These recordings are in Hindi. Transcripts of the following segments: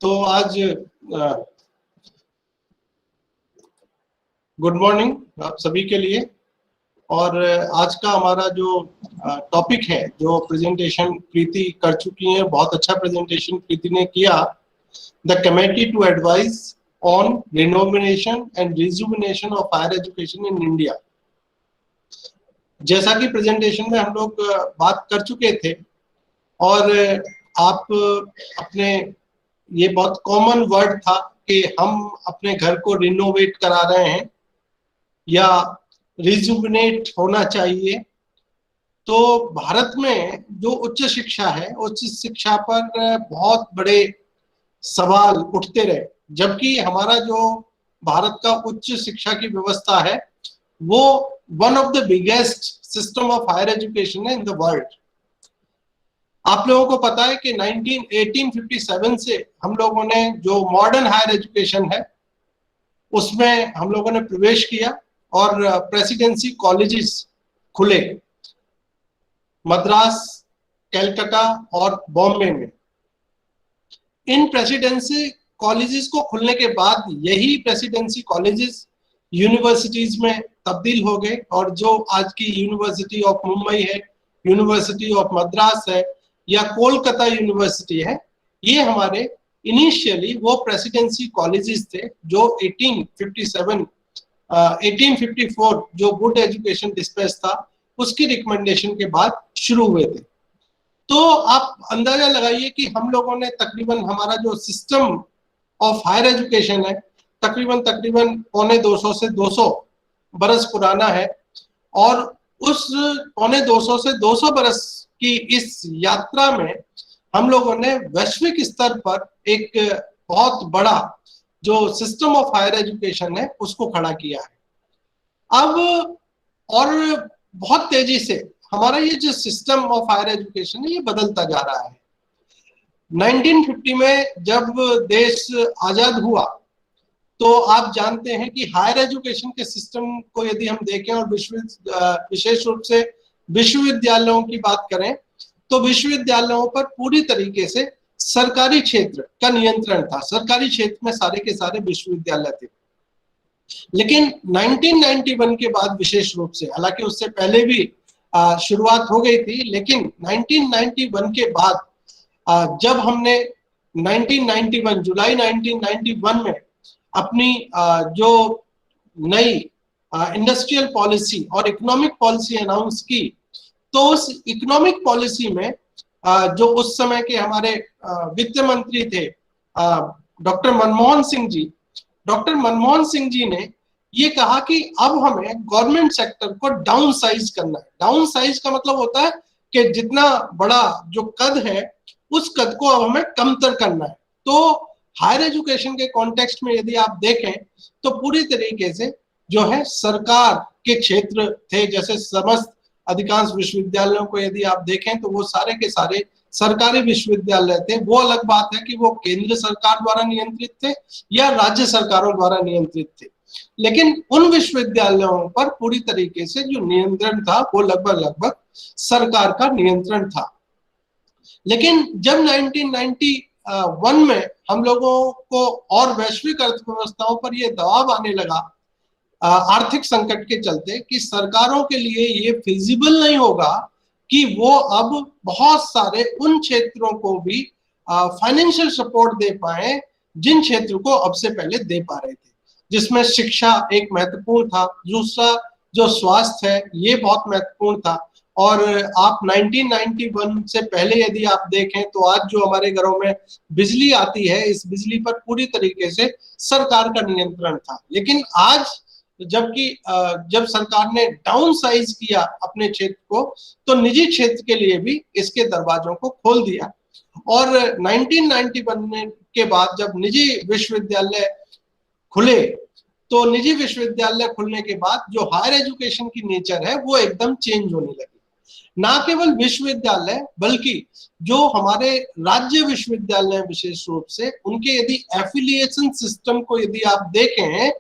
तो आज गुड मॉर्निंग आप सभी के लिए। और आज का हमारा जो टॉपिक है, जो प्रेजेंटेशन प्रीति कर चुकी है, बहुत अच्छा प्रेजेंटेशन प्रीति ने किया। The committee to advise on renovation and rejuvenation of higher education in India. जैसा कि प्रेजेंटेशन में हम लोग बात कर चुके थे, और आप अपने, ये बहुत कॉमन वर्ड था कि हम अपने घर को रिनोवेट करा रहे हैं या रिजुविनेट होना चाहिए। तो भारत में जो उच्च शिक्षा है, उच्च शिक्षा पर बहुत बड़े सवाल उठते रहे, जबकि हमारा जो भारत का उच्च शिक्षा की व्यवस्था है वो one of the biggest system of higher education है इन द वर्ल्ड। आप लोगों को पता है कि 1857 से हम लोगों ने जो मॉडर्न हायर एजुकेशन है उसमें हम लोगों ने प्रवेश किया और प्रेसिडेंसी कॉलेजेस खुले मद्रास, कलकत्ता और बॉम्बे में। इन प्रेसिडेंसी कॉलेजेस को खुलने के बाद यही प्रेसिडेंसी कॉलेजेस यूनिवर्सिटीज में तब्दील हो गए, और जो आज की यूनिवर्सिटी ऑफ मुंबई है, यूनिवर्सिटी ऑफ मद्रास है या कोलकाता यूनिवर्सिटी है, ये हमारे इनिशियली वो प्रेसिडेंसी कॉलेजेस थे जो 1854 जो गुड एजुकेशन डिस्पैच था उसकी रिकमेंडेशन के बाद शुरू हुए थे। तो आप अंदाजा लगाइए कि हम लोगों ने तकरीबन, हमारा जो सिस्टम ऑफ हायर एजुकेशन है तकरीबन 250 से 200 बरस पुराना है, और उस 250 से 200 बरस की इस यात्रा में हम लोगों ने वैश्विक स्तर पर एक बहुत बड़ा जो सिस्टम ऑफ हायर एजुकेशन है उसको खड़ा किया है। अब और बहुत तेजी से हमारा ये जो सिस्टम ऑफ हायर एजुकेशन है ये बदलता जा रहा है। 1950 में जब देश आजाद हुआ तो आप जानते हैं कि हायर एजुकेशन के सिस्टम को यदि हम देखें और विशेष रूप से विश्वविद्यालयों की बात करें तो विश्वविद्यालयों पर पूरी तरीके से सरकारी क्षेत्र का नियंत्रण था। सरकारी क्षेत्र में सारे के सारे विश्वविद्यालय थे। लेकिन 1991 के बाद विशेष रूप से, हालांकि उससे पहले भी शुरुआत हो गई थी, लेकिन 1991 के बाद जब हमने 1991 जुलाई 1991 में अपनी जो नई इंडस्ट्रियल पॉलिसी और इकोनॉमिक पॉलिसी अनाउंस की, तो उस इकोनॉमिक पॉलिसी में जो उस समय के हमारे वित्त मंत्री थे डॉक्टर मनमोहन सिंह जी ने ये कहा कि अब हमें गवर्नमेंट सेक्टर को डाउन साइज करना है। डाउन साइज का मतलब होता है कि जितना बड़ा जो कद है उस कद को अब हमें कमतर करना है। तो हायर एजुकेशन के कॉन्टेक्स्ट में यदि आप देखें तो पूरी तरीके से जो है सरकार के क्षेत्र थे, जैसे समस्त अधिकांश विश्वविद्यालयों को यदि आप देखें तो वो सारे के सारे सरकारी विश्वविद्यालय थे। वो अलग बात है कि वो केंद्र सरकार द्वारा नियंत्रित थे या राज्य सरकारों द्वारा नियंत्रित थे, लेकिन उन विश्वविद्यालयों पर पूरी तरीके से जो नियंत्रण था वो लगभग सरकार का नियंत्रण था। लेकिन जब 1991 में हम लोगों को और वैश्विक अर्थव्यवस्थाओं पर यह दबाव आने लगा आर्थिक संकट के चलते कि सरकारों के लिए ये फिजिबल नहीं होगा कि वो अब बहुत सारे उन क्षेत्रों को भी फाइनेंशियल सपोर्ट दे पाए जिन क्षेत्रों को अब से पहले दे पा रहे थे, जिसमें शिक्षा एक महत्वपूर्ण था, दूसरा जो स्वास्थ्य है ये बहुत महत्वपूर्ण था। और आप 1991 से पहले यदि आप देखें तो आज जो हमारे घरों में बिजली आती है, इस बिजली पर पूरी तरीके से सरकार का नियंत्रण था। लेकिन आज जब सरकार ने डाउन साइज किया अपने क्षेत्र को, तो निजी क्षेत्र के लिए भी इसके दरवाजों को खोल दिया। और 1991 के बाद जब निजी विश्वविद्यालय खुले, तो निजी विश्वविद्यालय खुलने के बाद जो हायर एजुकेशन की नेचर है वो एकदम चेंज होने लगी। ना केवल विश्वविद्यालय बल्कि जो हमारे राज्य विश्वविद्यालय विशेष रूप से, उनके यदि एफिलिएशन सिस्टम को यदि आप देखें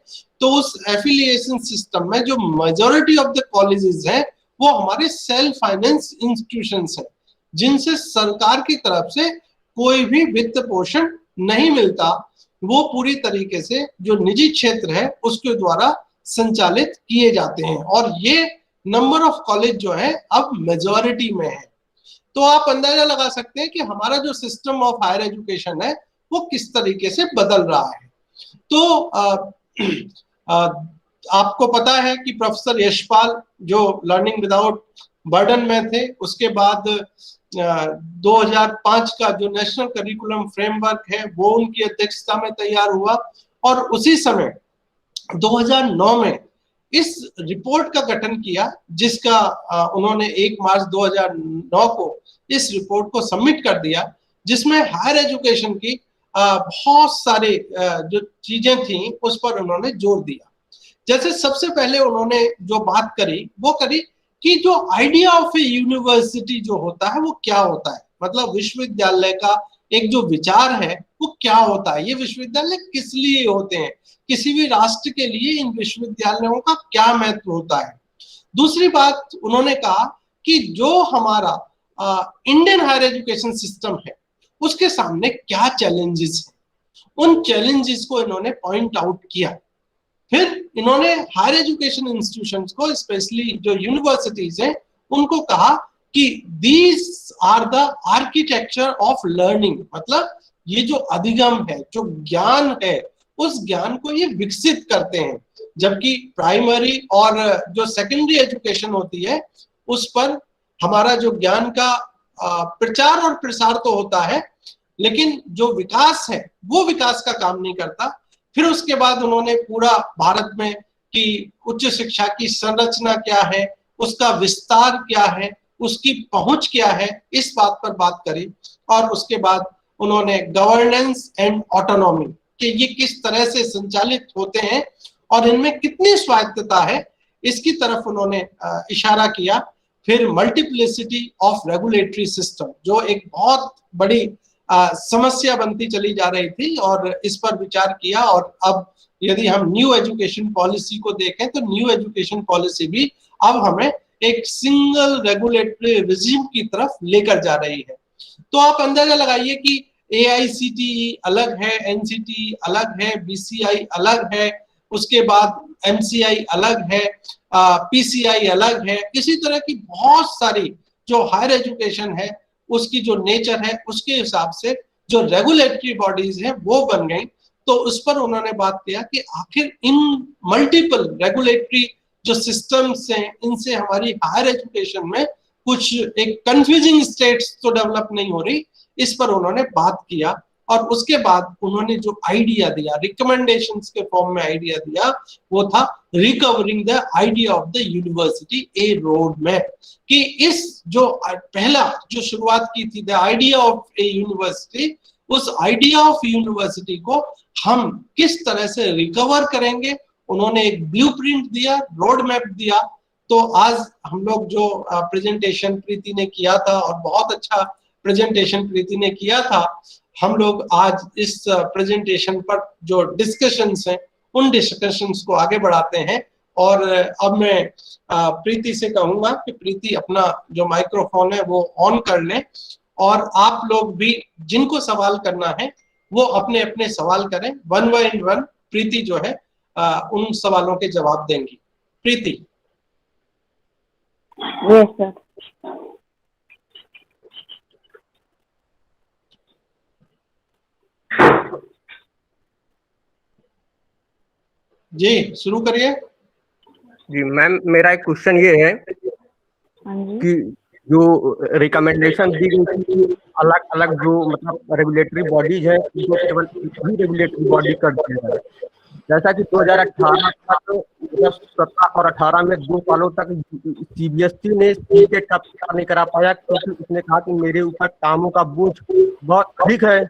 तो उस एफिलिएशन सिस्टम में जो मेजॉरिटी ऑफ द कॉलेजेस हैं वो हमारे सेल्फ फाइनेंस इंस्टीट्यूशंस हैं। जिनसे सरकार की तरफ से कोई भी वित्त पोषण नहीं मिलता, वो पूरी तरीके से जो निजी क्षेत्र है उसके द्वारा संचालित किए जाते हैं। और ये नंबर ऑफ कॉलेज जो है अब मेजॉरिटी में है। तो आप अंदाजा लगा सकते हैं कि हमारा जो सिस्टम ऑफ हायर एजुकेशन है वो किस तरीके से बदल रहा है। तो आपको पता है कि प्रोफेसर यशपाल जो लर्निंग विदाउट बर्डन में थे, उसके बाद 2005 का जो नेशनल करिकुलम फ्रेमवर्क है वो उनकी अध्यक्षता में तैयार हुआ, और उसी समय 2009 में इस रिपोर्ट का गठन किया, जिसका उन्होंने 1 मार्च 2009 को इस रिपोर्ट को सबमिट कर दिया, जिसमें हायर एजुकेशन की बहुत सारे जो चीजें थी उस पर उन्होंने जोर दिया। जैसे सबसे पहले उन्होंने जो बात करी वो करी कि जो आइडिया ऑफ ए यूनिवर्सिटी जो होता है वो क्या होता है, मतलब विश्वविद्यालय का एक जो विचार है वो क्या होता है, ये विश्वविद्यालय किस लिए होते हैं, किसी भी राष्ट्र के लिए इन विश्वविद्यालयों का क्या महत्व होता है। दूसरी बात उन्होंने कहा कि जो हमारा इंडियन हायर एजुकेशन सिस्टम है उसके सामने क्या चैलेंजेस हैं, उन चैलेंजेस को इन्होंने पॉइंट आउट किया। फिर इन्होंने हायर एजुकेशन इंस्टीट्यूशंस को, स्पेशली जो यूनिवर्सिटीज हैं, उनको कहा कि these are the architecture of learning, मतलब ये जो अधिगम है, जो ज्ञान है, उस ज्ञान को ये विकसित करते हैं। जबकि प्राइमरी और जो सेकेंडरी एजुकेशन होती है उस पर हमारा जो ज्ञान का प्रचार और प्रसार तो होता है, लेकिन जो विकास है वो विकास का काम नहीं करता। फिर उसके बाद उन्होंने पूरा भारत में कि उच्च शिक्षा की संरचना क्या है, उसका विस्तार क्या है, उसकी पहुंच क्या है, इस बात पर बात करी। और उसके बाद उन्होंने गवर्नेंस एंड ऑटोनॉमी कि ये किस तरह से संचालित होते हैं और इनमें कितनी स्वायत्तता है, इसकी तरफ उन्होंने इशारा किया। फिर मल्टीप्लिसिटी ऑफ रेगुलेटरी सिस्टम, जो एक बहुत बड़ी समस्या बनती चली जा रही थी, और इस पर विचार किया। और अब यदि हम न्यू एजुकेशन पॉलिसी को देखें तो न्यू एजुकेशन पॉलिसी भी अब हमें एक सिंगल रेगुलेटरी रिजीम की तरफ लेकर जा रही है। तो आप अंदाजा लगाइए कि AICTE अलग है, NCTE अलग है, BCI अलग है, उसके बाद MCI अलग है, PCI अलग है। इसी तरह की बहुत सारी जो हायर एजुकेशन है उसकी जो नेचर है उसके हिसाब से जो रेगुलेटरी बॉडीज हैं वो बन गई। तो उस पर उन्होंने बात किया कि आखिर इन मल्टीपल रेगुलेटरी जो सिस्टम्स हैं इनसे हमारी हायर एजुकेशन में कुछ एक कंफ्यूजिंग स्टेट्स तो डेवलप नहीं हो रही, इस पर उन्होंने बात किया। और उसके बाद उन्होंने जो आइडिया दिया, रिकमेंडेशंस के फॉर्म में आइडिया दिया, वो था recovering the idea of the university A road map, कि इस जो पहला जो शुरुआत की थी the idea of A university, उस आइडिया ऑफ यूनिवर्सिटी को हम किस तरह से रिकवर करेंगे। उन्होंने एक ब्लूप्रिंट दिया, रोड मैप दिया। तो आज हम लोग जो प्रेजेंटेशन प्रीति ने किया था, और बहुत अच्छा प्रेजेंटेशन प्रीति ने किया था, हम लोग आज इस प्रेजेंटेशन पर जो डिस्कशंस हैं उन डिस्कशंस को आगे बढ़ाते हैं। और अब मैं प्रीति से कहूंगा कि प्रीति अपना जो माइक्रोफोन है वो ऑन कर ले, और आप लोग भी जिनको सवाल करना है वो अपने अपने सवाल करें, वन बाय वन प्रीति जो है उन सवालों के जवाब देंगी। प्रीति। Yes sir. जी शुरू करिए। जी मैम, मेरा एक क्वेश्चन ये है कि जो रिकमेंडेशन दी गई थी अलग अलग जो मतलब रेगुलेटरी बॉडीज है जो केवल रेगुलेटरी बॉडी करती है, जैसा कि 2018 तक 17 और 18 में 2 सालों तक CBSE ने सीटेट का प्रचार नहीं करा पाया, क्योंकि उसने कहा कि मेरे ऊपर कामों का बोझ बहुत अधिक है।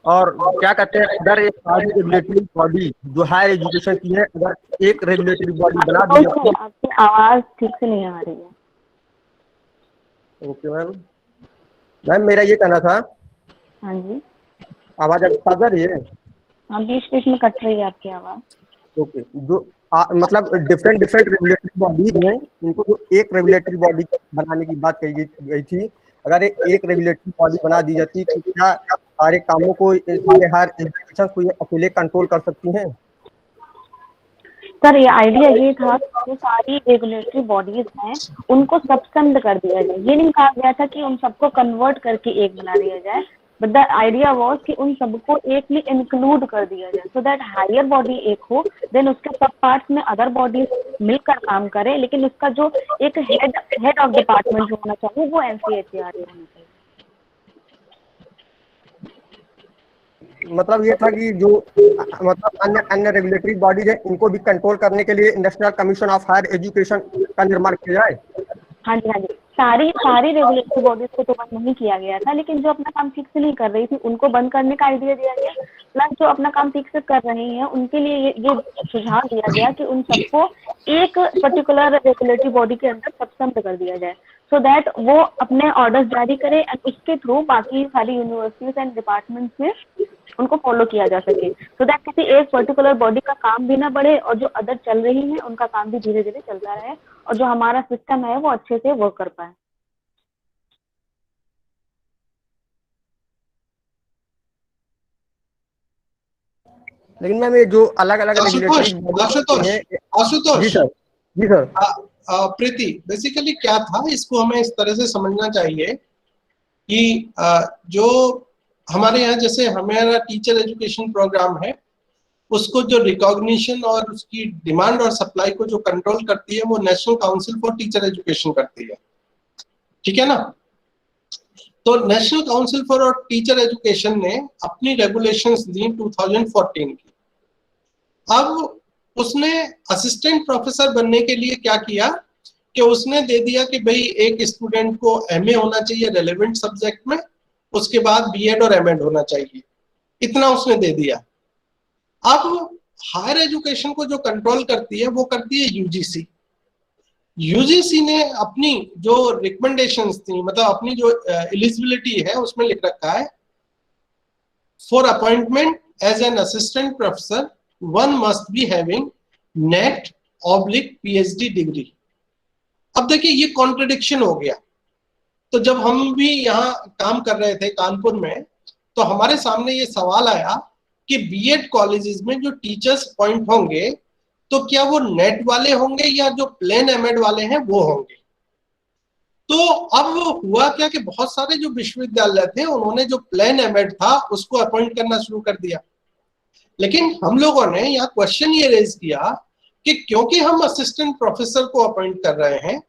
और क्या कहते हैं, अगर एक सारी रेगुलेटरी बॉडी जो हायर एजुकेशन की है, अगर एक रेगुलेटरी बॉडी बना दी जाए। आपकी आवाज ठीक से नहीं आ रही है। ओके मैम मेरा ये कहना था। हाँ जी, आवाज अच्छा आ रही है? हाँ, बीच बीच में कट रही है आपकी आवाज। ओके, जो मतलब डिफरेंट रेगुलेटरी बॉडीज हैं, इनको जो एक रेगुलेटरी बॉडी बनाने की बात कही गई थी, अगर एक रेगुलेटरी बॉडी बना दी जाती तो क्या सारे कामों को, सारे हायर एजुकेशन को ये अकेले कंट्रोल कर सकती हैं? सर ये आइडिया ये था कि जो सारी रेगुलेटरी बॉडीज हैं उनको सबसम्ड कर दिया जाए। ये नहीं कहा गया था कि उन सबको कन्वर्ट करके एक बना दिया जाए, बट द आइडिया वाज कि उन सबको एक में इंक्लूड कर दिया जाए, सो दैट हायर बॉडी एक हो, देन उसके सब पार्ट्स में अदर बॉडीज मिलकर काम करे, लेकिन उसका जो एक हेड ऑफ डिपार्टमेंट जो होना चाहिए वो NCHRD होना चाहिए। मतलब ये था कि जो मतलब अन्य अन्य रेगुलेटरी बॉडीज है इनको भी कंट्रोल करने के लिए national commission of higher education का निर्माण किया जाए। हाँ जी, हाँ जी, सारी रेगुलेटरी बॉडीज को तो बंद नहीं किया गया था, लेकिन जो अपना काम ठीक से नहीं कर रही थी उनको बंद करने का आइडिया दिया गया, प्लस जो अपना काम ठीक से कर रही हैं उनके लिए ये सुझाव दिया गया कि उन सबको एक पर्टिकुलर रेगुलेटरी बॉडी के अंदर सबसम्ड कर दिया जाए, सो दैट वो अपने ऑर्डर्स जारी करे एंड उसके थ्रू बाकी सारी यूनिवर्सिटीज एंड डिपार्टमेंट्स में उनको फॉलो किया जा सके, सो दैट किसी एक पर्टिकुलर बॉडी का काम भी ना बढ़े और जो अदर चल रही है उनका काम भी धीरे धीरे चलता रहे और जो हमारा सिस्टम है वो अच्छे से वर्क कर पाए। लेकिन मैम ये जो अलग अलग आशुतोष जी सर, जी सर, प्रीति, बेसिकली क्या था, इसको हमें इस तरह से समझना चाहिए कि जो हमारे यहाँ जैसे हमारा टीचर एजुकेशन प्रोग्राम है उसको जो रिकॉग्निशन और उसकी डिमांड और सप्लाई को जो कंट्रोल करती है वो national council for teacher education करती है, ठीक है ना। तो national council for teacher education ने अपनी रेगुलेशंस दी 2014 की। अब उसने असिस्टेंट प्रोफेसर बनने के लिए क्या किया कि उसने दे दिया कि भाई एक स्टूडेंट को MA होना चाहिए रेलेवेंट सब्जेक्ट में, उसके बाद B.Ed और M.Ed होना चाहिए, इतना उसने दे दिया। अब हायर एजुकेशन को जो कंट्रोल करती है वो करती है UGC। UGC ने अपनी जो रिकमेंडेशंस थी, मतलब अपनी जो एलिजिबिलिटी है उसमें लिख रखा है, for appointment as an assistant professor one must be having NET/PhD degree. अब देखिए ये कॉन्ट्रडिक्शन हो गया। तो जब हम भी यहाँ काम कर रहे थे कानपुर में तो हमारे सामने ये सवाल आया कि B.Ed कॉलेजेस में जो टीचर्स अपॉइंट होंगे तो क्या वो नेट वाले होंगे या जो प्लेन M.Ed वाले हैं वो होंगे। तो अब हुआ क्या कि बहुत सारे जो विश्वविद्यालय थे उन्होंने जो प्लेन M.Ed था उसको अपॉइंट करना शुरू कर दिया, लेकिन हम लोगों ने यहाँ क्वेश्चन ये रेज किया कि क्योंकि हम असिस्टेंट प्रोफेसर को अपॉइंट कर रहे हैं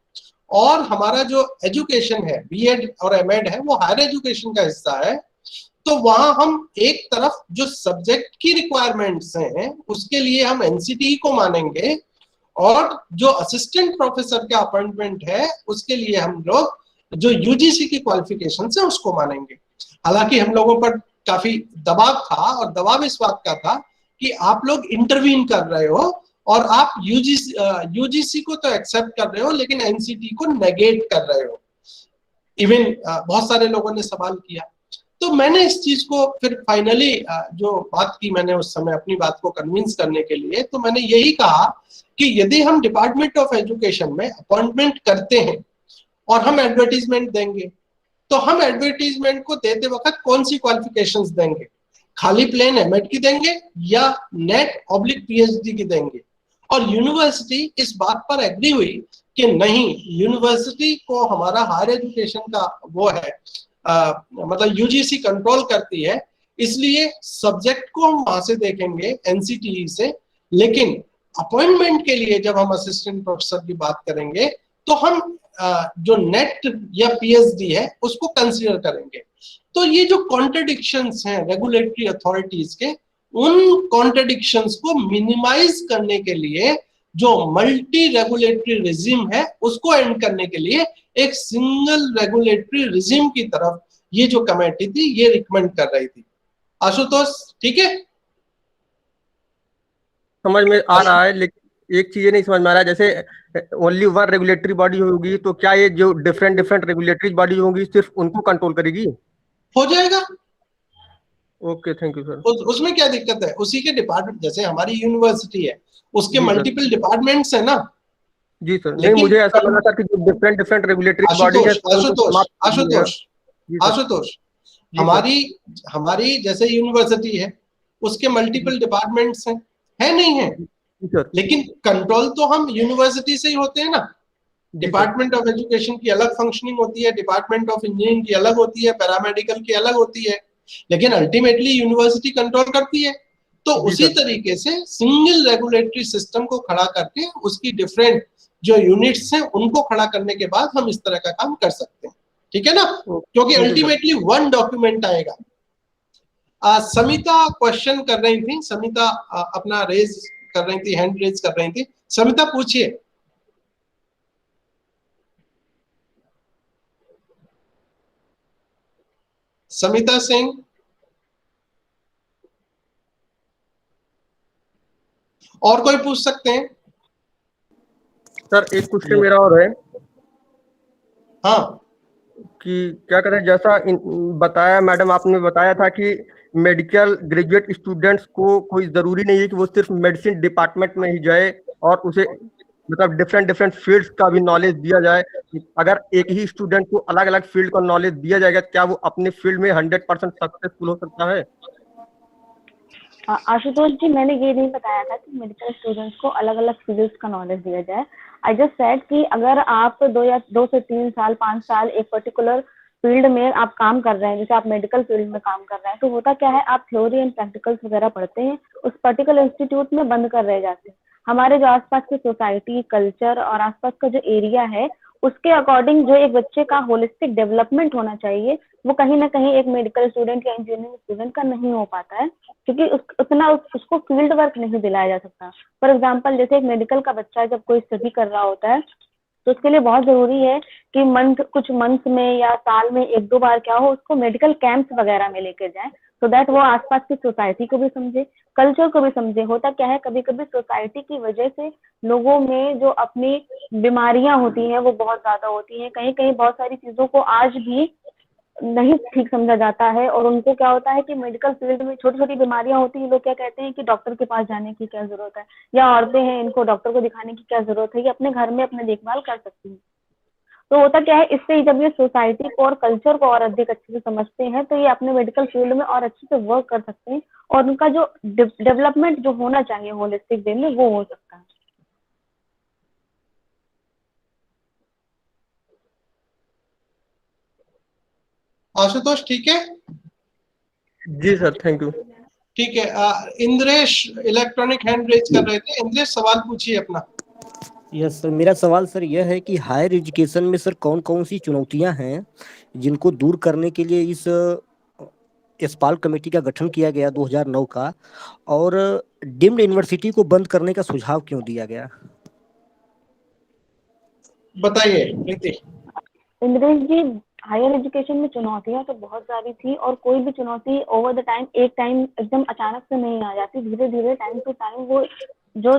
और हमारा जो एजुकेशन है B.Ed और M.Ed है वो हायर एजुकेशन का हिस्सा है, तो वहां हम एक तरफ जो सब्जेक्ट की रिक्वायरमेंट्स हैं उसके लिए हम NCTE को मानेंगे और जो असिस्टेंट प्रोफेसर का अपॉइंटमेंट है उसके लिए हम लोग जो UGC की क्वालिफिकेशन है उसको मानेंगे। हालांकि हम लोगों पर काफी दबाव था और दबाव इस बात का था कि आप लोग इंटरवीन कर रहे हो और आप UGC को तो एक्सेप्ट कर रहे हो लेकिन NCTE को नेगेट कर रहे हो। इवन बहुत सारे लोगों ने सवाल किया। तो मैंने इस चीज को फिर फाइनली जो बात की मैंने उस समय अपनी बात को कन्विंस करने के लिए, तो मैंने यही कहा कि यदि हम डिपार्टमेंट ऑफ एजुकेशन में अपॉइंटमेंट करते हैं और हम एडवर्टीजमेंट देंगे तो हम एडवर्टीजमेंट को देते वक्त कौन सी क्वालिफिकेशंस देंगे, खाली प्लेन M.Ed की देंगे या NET/PhD की देंगे। और यूनिवर्सिटी इस बात पर एग्री हुई कि नहीं, यूनिवर्सिटी को हमारा हायर एजुकेशन का वो है मतलब UGC कंट्रोल करती है, इसलिए सब्जेक्ट को हम वहां से देखेंगे NCTE से, लेकिन अपॉइंटमेंट के लिए जब हम असिस्टेंट प्रोफेसर की बात करेंगे तो हम जो NET या PhD है उसको कंसीडर करेंगे। तो ये जो कॉन्ट्रडिक्शंस हैं रेगुलेटरी अथॉरिटीज के, उन कॉन्ट्रडिक्शंस को मिनिमाइज करने के लिए जो मल्टी रेगुलेटरी रिजिम है उसको एंड करने के लिए एक सिंगल रेगुलेटरी रिजिम की तरफ ये जो कमेटी थी ये रिकमेंड कर रही थी। आशुतोष ठीक है? समझ में आ रहा है, लेकिन एक चीज नहीं समझ में आ रहा है, जैसे ओनली वन रेगुलेटरी बॉडी होगी तो क्या ये जो डिफरेंट डिफरेंट रेगुलेटरी बॉडी होंगी सिर्फ उनको कंट्रोल करेगी? हो जाएगा। Okay, thank you sir. उसमें क्या दिक्कत है? उसी के डिपार्टमेंट, जैसे हमारी यूनिवर्सिटी है उसके मल्टीपल डिपार्टमेंट्स है ना, जी सर, नहीं लेकिन मुझे ऐसा लगा था कि जो डिफरेंट डिफरेंट रेगुलेटरी बॉडी है आशुतोष तो उनको आशुतोष समाप्त कर दिया गया। आशुतोष जी सर। आशुतोष जी सर। हमारी हमारी जैसे यूनिवर्सिटी है, उसके मल्टीपल डिपार्टमेंट्स हैं, है नहीं है? जी सर। लेकिन कंट्रोल तो हम यूनिवर्सिटी से ही होते हैं ना। जी सर। डिपार्टमेंट ऑफ एजुकेशन की अलग फंक्शनिंग होती है, डिपार्टमेंट ऑफ इंजीनियरिंग की अलग होती है, पैरामेडिकल की अलग होती है, लेकिन अल्टीमेटली यूनिवर्सिटी कंट्रोल करती है। तो जी उसी सर। तरीके से सिंगल रेगुलेटरी सिस्टम को खड़ा करके उसकी डिफरेंट जो यूनिट्स हैं उनको खड़ा करने के बाद हम इस तरह का काम कर सकते हैं, ठीक है ना? क्योंकि okay sir. Ultimately one document आएगा। समिता क्वेश्चन कर रही थी, समिता अपना रेज कर रही थी, हैंड रेज कर रही थी। समिता पूछिए। समिता सिंह। और कोई पूछ सकते हैं? सर एक क्वेश्चन मेरा और है हाँ कि क्या कहते हैं, जैसा बताया मैडम, आपने बताया था कि मेडिकल ग्रेजुएट स्टूडेंट्स को कोई जरूरी नहीं है कि वो सिर्फ मेडिसिन डिपार्टमेंट में ही जाए और उसे मतलब डिफरेंट डिफरेंट फील्ड्स का भी नॉलेज दिया जाए। अगर एक ही स्टूडेंट को अलग अलग फील्ड का नॉलेज दिया जाएगा, क्या वो अपने फील्ड में 100% सक्सेसफुल हो सकता है? आशुतोष जी, मैंने ये नहीं बताया था कि मेडिकल स्टूडेंट्स को अलग अलग फील्ड्स का नॉलेज दिया जाए। आई जस्ट सेड कि अगर आप 2 से 3 साल 5 साल एक पर्टिकुलर फील्ड में आप काम कर रहे हैं, जैसे आप मेडिकल फील्ड में काम कर रहे हैं, तो होता क्या है, आप थ्योरी एंड प्रैक्टिकल्स वगैरह पढ़ते हैं, उस पर्टिकुलर इंस्टीट्यूट में बंद कर रह जाते हैं। हमारे जो आसपास की सोसाइटी, कल्चर और आसपास का जो एरिया है, उसके अकॉर्डिंग जो एक बच्चे का होलिस्टिक डेवलपमेंट होना चाहिए, वो कहीं ना कहीं एक मेडिकल स्टूडेंट या इंजीनियरिंग स्टूडेंट का नहीं हो पाता है, क्योंकि उसको फील्ड वर्क नहीं दिलाया जा सकता। फॉर एग्जाम्पल, जैसे एक मेडिकल का बच्चा जब कोई स्टडी कर रहा होता है, तो उसके लिए बहुत जरूरी है कि कुछ मंथ में या साल में 1-2 बार क्या हो, उसको मेडिकल कैंप्स वगैरह में लेके जाए, सो दैट वो आसपास की सोसाइटी को भी समझे, कल्चर को भी समझे। होता क्या है, कभी कभी सोसाइटी की वजह से लोगों में जो अपनी बीमारियां होती हैं वो बहुत ज्यादा होती हैं, कहीं कहीं बहुत सारी चीजों को आज भी नहीं ठीक समझा जाता है, और उनको क्या होता है कि मेडिकल फील्ड में छोटी छोटी बीमारियां होती है, लोग क्या कहते हैं कि डॉक्टर के पास जाने की क्या जरूरत है, या औरतें हैं इनको डॉक्टर को दिखाने की क्या जरूरत है, ये अपने घर में अपने देखभाल कर सकती है। तो होता क्या है, इससे जब ये सोसाइटी को और कल्चर को और अधिक अच्छे से समझते हैं, तो ये अपने मेडिकल फील्ड में और अच्छे से वर्क कर सकते हैं, और उनका जो डेवलपमेंट जो होना चाहिए होलिस्टिक वे में, वो हो सकता है। आशुतोष, ठीक है? जी सर, थैंक यू। ठीक है। इंद्रेश इलेक्ट्रॉनिक हैंड रेज कर रहे थे। इंद्रेश, सवाल पूछिए अपना। यस सर, मेरा सवाल सर यह है कि हायर एजुकेशन में सर कौन कौन सी चुनौतियां हैं जिनको दूर करने के लिए इस यशपाल कमेटी का गठन किया गया 2009 का, और डीम्ड यूनिवर्सिटी को बंद करने का सुझाव क्यों दिया गया? बताइए प्रीति। इंद्रेश जी, हायर एजुकेशन में चुनौतियां तो बहुत सारी थी, और कोई भी चुनौती ओवर द टाइम एक टाइम एकदम अचानक से नहीं आ जाती, धीरे धीरे टाइम टू टाइम वो जो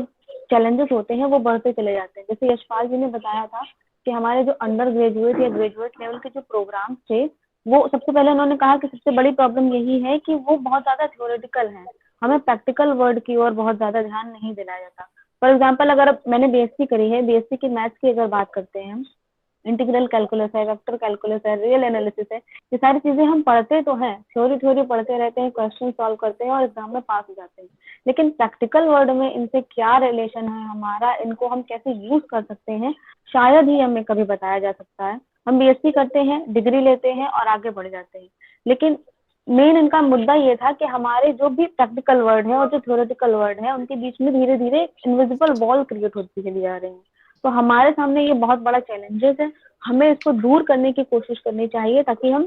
चैलेंजेस होते हैं वो बढ़ते चले जाते हैं। जैसे यशपाल जी ने बताया था कि हमारे जो अंडर ग्रेजुएट या ग्रेजुएट लेवल के जो प्रोग्राम्स थे, वो सबसे पहले उन्होंने कहा कि सबसे बड़ी प्रॉब्लम यही है कि वो बहुत ज्यादा थ्योरेटिकल है, हमें प्रैक्टिकल वर्ड की ओर बहुत ज्यादा ध्यान नहीं दिलाया जाता। फॉर एग्जाम्पल, अगर मैंने बीएससी करी है, बीएससी की मैथ्स की अगर बात करते हैं हम, इंटीग्रल कैलकुलस है, वेक्टर कैलकुलस है, रियल एनालिसिस है, ये सारी चीजें हम पढ़ते तो हैं, थ्योरी थ्योरी पढ़ते रहते हैं, क्वेश्चन सॉल्व करते हैं और एग्जाम में पास हो जाते हैं, लेकिन प्रैक्टिकल वर्ल्ड में इनसे क्या रिलेशन है हमारा, इनको हम कैसे यूज कर सकते हैं, शायद ही हमें कभी बताया जा सकता है। हम बीएससी करते हैं, डिग्री लेते हैं और आगे बढ़ जाते हैं, लेकिन मेन इनका मुद्दा ये था कि हमारे जो भी प्रैक्टिकल वर्ड है और जो थ्योरेटिकल वर्ड है, उनके बीच में धीरे धीरे इनविजिबल वॉल क्रिएट होती चली जा रही है। तो हमारे सामने ये बहुत बड़ा चैलेंजेस है, हमें इसको दूर करने की कोशिश करनी चाहिए, ताकि हम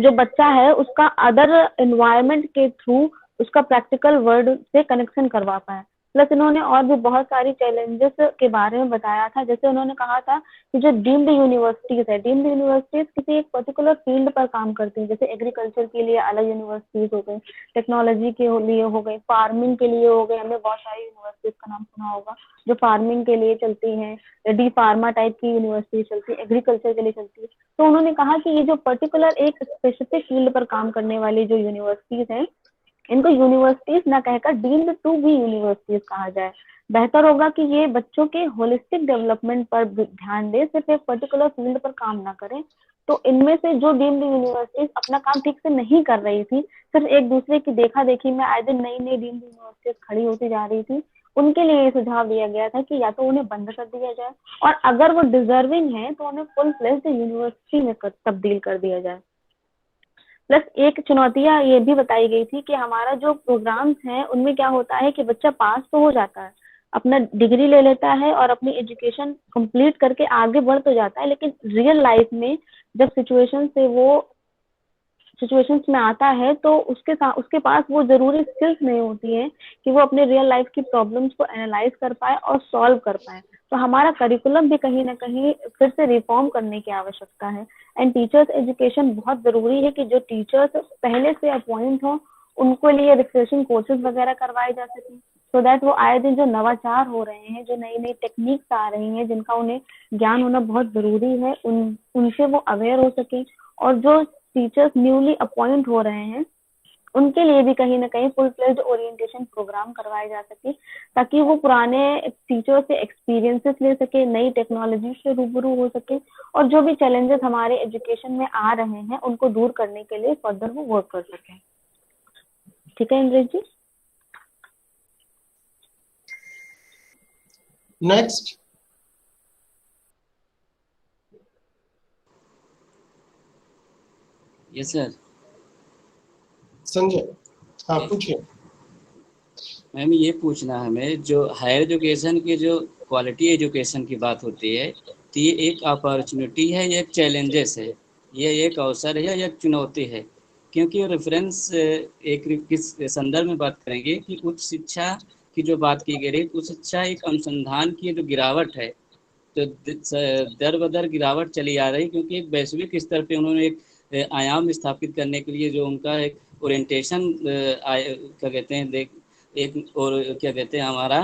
जो बच्चा है उसका अदर एनवायरनमेंट के थ्रू उसका प्रैक्टिकल वर्ल्ड से कनेक्शन करवा पाए। प्लस इन्होंने और भी बहुत सारी चैलेंजेस के बारे में बताया था। जैसे उन्होंने कहा था कि जो डीम्ड यूनिवर्सिटीज है, डीम्ड यूनिवर्सिटीज किसी एक पर्टिकुलर फील्ड पर काम करती हैं, जैसे एग्रीकल्चर के लिए अलग यूनिवर्सिटीज हो गई, टेक्नोलॉजी के लिए हो गई, फार्मिंग के लिए हो गई, हमने बहुत सारी यूनिवर्सिटीज का नाम सुना होगा जो फार्मिंग के लिए चलती हैं, डी फार्मा टाइप की यूनिवर्सिटी चलती है, एग्रीकल्चर के लिए चलती है। तो उन्होंने कहा कि ये जो पर्टिकुलर एक स्पेसिफिक फील्ड पर काम करने वाली जो यूनिवर्सिटीज हैं, इनको यूनिवर्सिटीज ना कहकर डीम्ड टू बी यूनिवर्सिटीज कहा जाए, बेहतर होगा कि ये बच्चों के होलिस्टिक डेवलपमेंट पर ध्यान दे, सिर्फ एक पर्टिकुलर फील्ड पर काम ना करें। तो इनमें से जो डीम्ड यूनिवर्सिटीज अपना काम ठीक से नहीं कर रही थी, सिर्फ एक दूसरे की देखा देखी में आए दिन नई नई डीम्ड यूनिवर्सिटीज खड़ी होती जा रही थी, उनके लिए ये सुझाव दिया गया था कि या तो उन्हें बंद कर दिया जाए, और अगर वो डिजर्विंग है तो उन्हें फुल फ्लेज्ड यूनिवर्सिटी में तब्दील कर दिया जाए। प्लस एक चुनौतियां ये भी बताई गई थी कि हमारा जो प्रोग्राम्स हैं उनमें क्या होता है कि बच्चा पास तो हो जाता है, अपना डिग्री ले लेता है और अपनी एजुकेशन कंप्लीट करके आगे बढ़ तो जाता है, लेकिन रियल लाइफ में जब सिचुएशंस में आता है तो उसके पास वो जरूरी स्किल्स नहीं होती हैं कि वो अपने रियल लाइफ की प्रॉब्लम्स को एनालाइज कर पाए और सॉल्व कर पाए। तो हमारा करिकुलम भी कहीं ना कहीं फिर से रिफॉर्म करने की आवश्यकता है। एंड टीचर्स एजुकेशन बहुत जरूरी है कि जो टीचर्स पहले से अपॉइंट हो उनको लिए रिफ्रेशिंग कोर्सेज वगैरह करवाए जा सकें, सो दैट वो आए दिन जो नवाचार हो रहे हैं, जो नई नई टेक्निक्स आ रही हैं जिनका उन्हें ज्ञान होना बहुत जरूरी है, उनसे वो अवेयर हो सके। और जो टीचर्स न्यूली अपॉइंट हो रहे हैं उनके लिए भी कहीं ना कहीं फुल फ्लेज्ड ओरिएंटेशन प्रोग्राम करवाए जा सके, ताकि वो पुराने टीचर्स से एक्सपीरियंसेस ले सके, नई टेक्नोलॉजी से रूबरू हो सके, और जो भी चैलेंजेस हमारे एजुकेशन में आ रहे हैं उनको दूर करने के लिए फर्दर वो वर्क कर सके। ठीक है Indresh ji. Next yes sir. Sanjay, हाँ पूछिए। मैम ये पूछना है हमें, जो हायर एजुकेशन की जो क्वालिटी एजुकेशन की बात होती है, तो ये एक अपॉर्चुनिटी है या एक चैलेंजेस है, ये एक अवसर है या एक चुनौती है? क्योंकि रेफरेंस एक किस संदर्भ में बात करेंगे कि उच्च शिक्षा की जो बात की गई, उच्च शिक्षा एक अनुसंधान की जो गिरावट है, तो दर बदर गिरावट चली आ रही, क्योंकि एक वैश्विक स्तर पे उन्होंने एक आयाम स्थापित करने के लिए जो उनका एक ओरिएंटेशन क्या कहते हैं एक और क्या कहते हैं हमारा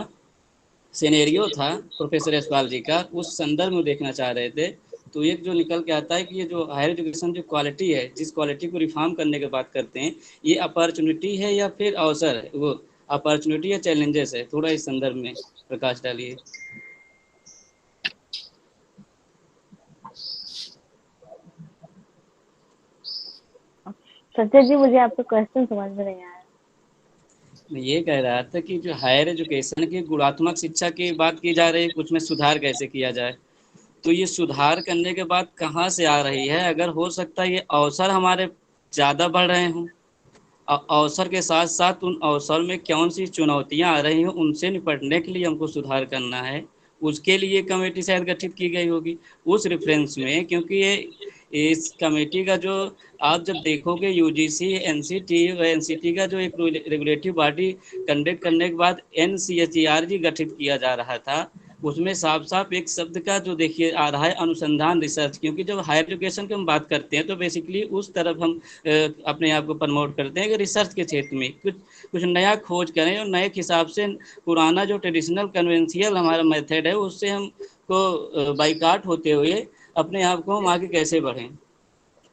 सिनेरियो था प्रोफेसर यशपाल जी का, उस संदर्भ में देखना चाह रहे थे। तो एक जो निकल के आता है कि ये जो हायर एजुकेशन जो क्वालिटी है, जिस क्वालिटी को रिफॉर्म करने की बात करते हैं, ये अपॉर्चुनिटी है या फिर अवसर है? वो अपॉर्चुनिटी या चैलेंजेस है? थोड़ा इस संदर्भ में प्रकाश डालिए। सत्य जी, मुझे आपका क्वेश्चन समझ में नहीं आया। मैं ये कह रहा था कि जो हायर एजुकेशन की गुणात्मक शिक्षा की बात की जा रही है, कुछ में सुधार कैसे किया जाए, तो ये सुधार करने के बाद कहाँ से आ रही है? अगर हो सकता है ये अवसर हमारे ज़्यादा बढ़ रहे हों, अवसर के साथ साथ उन अवसर में कौन सी चुनौतियाँ आ रही हैं, उनसे निपटने के लिए हमको सुधार करना है, उसके लिए कमेटी शायद गठित की गई होगी उस रेफरेंस में। क्योंकि ये इस कमेटी का जो आप जब देखोगे यूजीसी एनसीटी का जो एक रेगुलेटरी बॉडी कंडक्ट करने के बाद NCHER गठित किया जा रहा था, उसमें साफ साफ एक शब्द का जो देखिए आ रहा है, अनुसंधान रिसर्च। क्योंकि जब हायर एजुकेशन की हम बात करते हैं तो बेसिकली उस तरफ हम अपने आप को प्रमोट करते हैं कि रिसर्च के क्षेत्र में कुछ नया खोज करें और नए हिसाब से पुराना जो ट्रेडिशनल कन्वेंशियल हमारा मेथड है उससे हम को बाइकाट होते हुए अपने आप को हम आगे कैसे बढ़ें।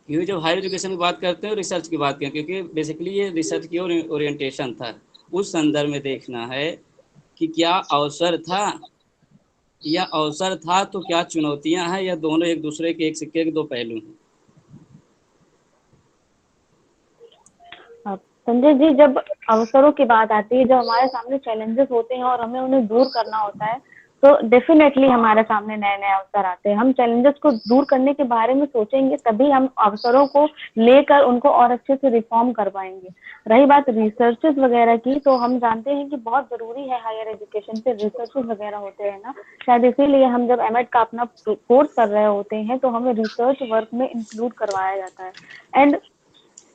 क्योंकि जब हायर एजुकेशन की बात करते हैं रिसर्च की बात करें, क्योंकि बेसिकली ये रिसर्च की ओरिएंटेशन था, उस संदर्भ में देखना है कि क्या अवसर था, या अवसर था तो क्या चुनौतियां हैं, या दोनों एक दूसरे के एक सिक्के के दो पहलू हैं? संजय जी, जब अवसरों की बात आती है, जब हमारे सामने चैलेंजेस होते हैं और हमें उन्हें दूर करना होता है, तो डेफिनेटली हमारे सामने नए नए अवसर आते हैं। हम चैलेंजेस को दूर करने के बारे में सोचेंगे तभी हम अवसरों को लेकर उनको और अच्छे से रिफॉर्म कर पाएंगे। रही बात रिसर्चेस वगैरह की, तो हम जानते हैं कि बहुत जरूरी है हायर एजुकेशन पे रिसर्चेस वगैरह होते हैं ना, शायद इसीलिए हम जब एमएड का अपना कोर्स कर रहे होते हैं तो हमें रिसर्च वर्क में इंक्लूड करवाया जाता है। एंड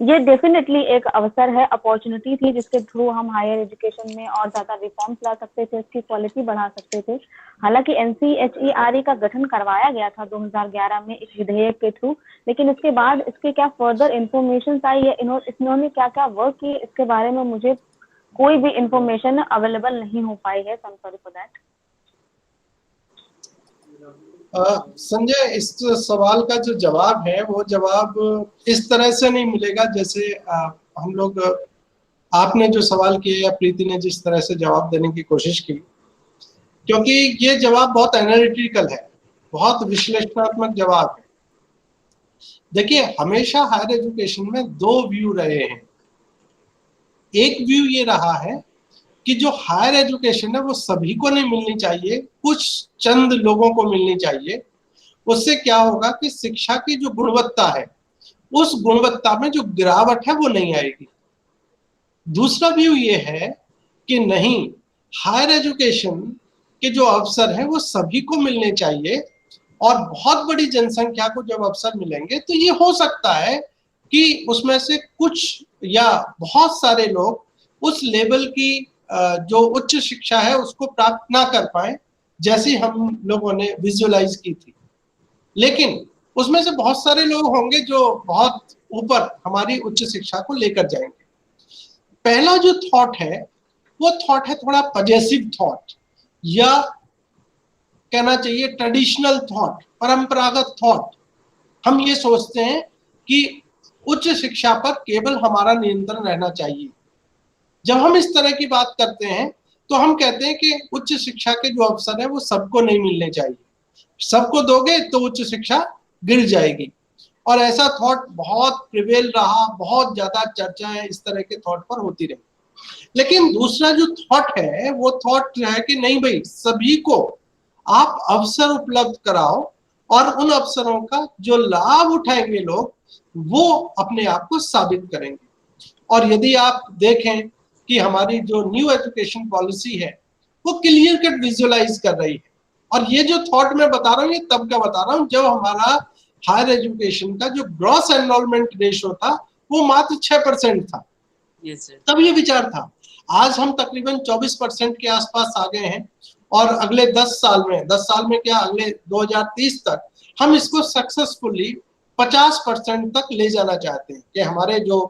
ये डेफिनेटली एक अवसर है, अपॉर्चुनिटी थी जिसके थ्रू हम हायर एजुकेशन में और ज्यादा रिफॉर्म्स ला सकते थे, इसकी क्वालिटी बढ़ा सकते थे। हालांकि NCHER का गठन करवाया गया था 2011 में एक विधेयक के थ्रू, लेकिन इसके बाद इसके क्या फर्दर इंफॉर्मेशन आई है, इन्होंने क्या क्या वर्क किए, इसके बारे में मुझे कोई भी इंफॉर्मेशन अवेलेबल नहीं हो पाई है। Sorry for that. संजय, इस सवाल का जो जवाब है वो जवाब इस तरह से नहीं मिलेगा जैसे हम लोग आपने जो सवाल किया या प्रीति ने जिस तरह से जवाब देने की कोशिश की। क्योंकि ये जवाब बहुत एनालिटिकल है, बहुत विश्लेषणात्मक जवाब है। देखिए, हमेशा हायर एजुकेशन में दो व्यू रहे हैं। एक व्यू ये रहा है कि जो हायर एजुकेशन है वो सभी को नहीं मिलनी चाहिए, कुछ चंद लोगों को मिलनी चाहिए। उससे क्या होगा कि शिक्षा की जो गुणवत्ता है, उस गुणवत्ता में जो गिरावट है वो नहीं आएगी। दूसरा व्यू ये है कि नहीं, हायर एजुकेशन के जो अवसर है वो सभी को मिलने चाहिए, और बहुत बड़ी जनसंख्या को जब अवसर मिलेंगे तो ये हो सकता है कि उसमें से कुछ या बहुत सारे लोग उस लेवल की जो उच्च शिक्षा है उसको प्राप्त ना कर पाए, जैसी हम लोगों ने विजुअलाइज की थी। लेकिन उसमें से बहुत सारे लोग होंगे जो बहुत ऊपर हमारी उच्च शिक्षा को लेकर जाएंगे। पहला जो थॉट है वो थॉट है थोड़ा पजेसिव थॉट, या कहना चाहिए ट्रेडिशनल थॉट, परंपरागत थॉट। हम ये सोचते हैं कि उच्च शिक्षा पर केवल हमारा नियंत्रण रहना चाहिए। जब हम इस तरह की बात करते हैं तो हम कहते हैं कि उच्च शिक्षा के जो अवसर है वो सबको नहीं मिलने चाहिए, सबको दोगे तो उच्च शिक्षा गिर जाएगी। और ऐसा थॉट बहुत प्रिवेल रहा, बहुत ज्यादा चर्चाएं इस तरह के थॉट पर होती रही। लेकिन दूसरा जो थॉट है वो थॉट है कि नहीं भाई, सभी को आप अवसर उपलब्ध कराओ, और उन अवसरों का जो लाभ उठाएंगे लोग वो अपने आप को साबित करेंगे। और यदि आप देखें कि हमारी जो न्यू एजुकेशन पॉलिसी है वो क्लियर कट विजुअलाइज कर रही है। और ये जो थॉट मैं बता रहा हूँ ये तब का बता रहा हूँ जब हमारा हायर एजुकेशन का जो ग्रॉस एनरोलमेंट रेशियो था वो मात्र 6% था। तब ये विचार था। आज हम तकरीबन 24% के आसपास आ गए हैं, और अगले 10 साल में क्या, अगले 2030 तक हम इसको सक्सेसफुली 50% तक ले जाना चाहते हैं कि हमारे जो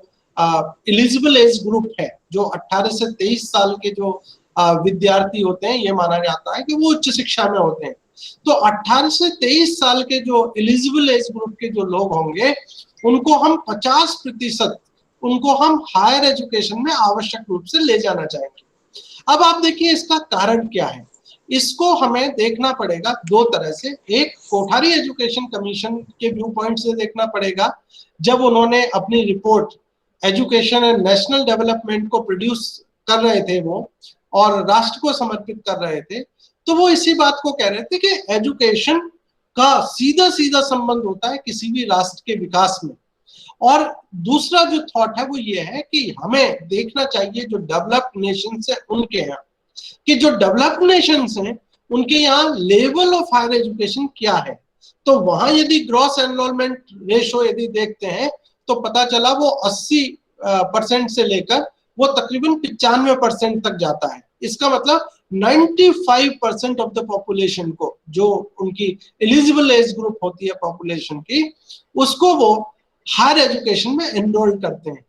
एलिजिबल एज ग्रुप है, जो 18 से 23 साल के जो विद्यार्थी होते हैं, ये माना जाता है कि वो उच्च शिक्षा में होते हैं। तो 18 से 23 साल के जो एलिजिबल एज ग्रुप के जो लोग होंगे उनको हम 50% उनको हम हायर एजुकेशन में आवश्यक रूप से ले जाना चाहेंगे। अब आप देखिए इसका कारण क्या है। इसको हमें देखना पड़ेगा दो तरह से। एक, कोठारी एजुकेशन कमीशन के व्यू पॉइंट से देखना पड़ेगा। जब उन्होंने अपनी report education and national development को प्रोड्यूस कर रहे थे वो, और राष्ट्र को समर्पित कर रहे थे, तो वो इसी बात को कह रहे थे कि एजुकेशन का सीधा सीधा संबंध होता है किसी भी राष्ट्र के विकास में। और दूसरा जो थॉट है वो ये है कि हमें देखना चाहिए जो डेवलप्ड नेशंस है उनके यहाँ, कि जो डेवलप्ड नेशंस हैं उनके यहाँ लेवल ऑफ हायर एजुकेशन क्या है। तो वहां यदि ग्रॉस एनरोलमेंट रेशो यदि देखते हैं तो पता चला वो 80% से लेकर वो तकरीबन 95% तक जाता है। इसका मतलब 95% ऑफ द पॉपुलेशन को, जो उनकी एलिजिबल एज ग्रुप होती है पॉपुलेशन की, उसको वो हायर एजुकेशन में एनरोल करते हैं।